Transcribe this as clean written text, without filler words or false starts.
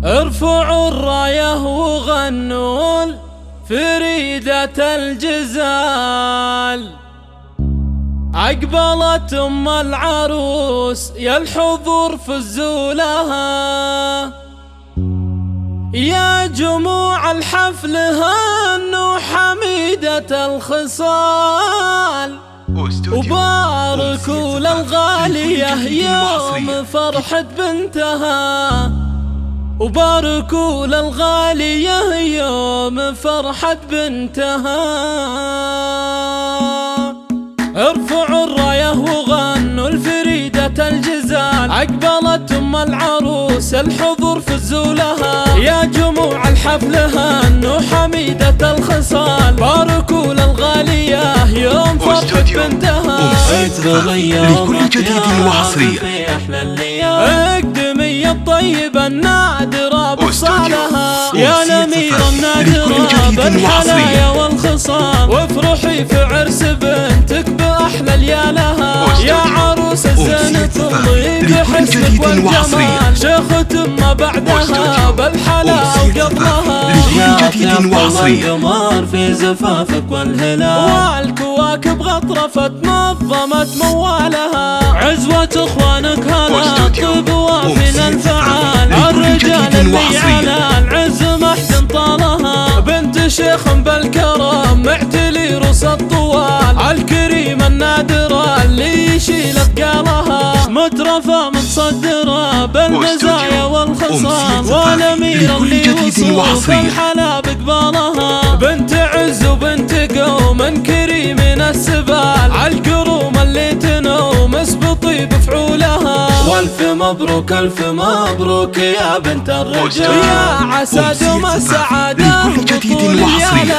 ارفعوا الراية وغنوا فريدة الجزال. أقبلت أم العروس يا الحضور فزوا لها، يا جموع الحفل هنوا حميدة الخصال. وباركوا للغالية يوم فرحة بنتها، وباركوا للغالية يوم فرحة بنتها. ارفعوا الراية وغنوا الفريدة الجزال. أقبلت أم العروس الحضور فزوا لها، يا جموع الحفل هنوا حميدة الخصال. باركوا للغالية يوم فرحة بنتها. لكل جديد وحصري اقدمي الطيبة النادرة بصالها، يا الأميرة النادرة بالحلايا والخصام. وافرحي في عرس بنتك بأحلى ليالها، يا عروس الزينة ترضي بحسنك والجمال. شيخة ما بعدها بالحلا وقبلها، لكل جديد وحصري القمر في زفافك والهلال. والكواكب غطرفت نظمت موالها، عزوة اخوانك هلا طيب وافن الفعال. الرجال اللي على العز محد طالها، بنت شيخ بالكرم معتلي رؤوس الطوال. الكريمة النادرة اللي يشيل اثقالها، مترفة متصدرة بالمزايا والخصام. والأميرة اللي وصوف الحلا بقبالها، بنت عز وبنت قوم كريم من السبال. عالقروم اللي تنومس بطيب فعولها، والف مبروك الف مبروك يا بنت الرجال. يا عسى دوم السعادة بطول ليالها.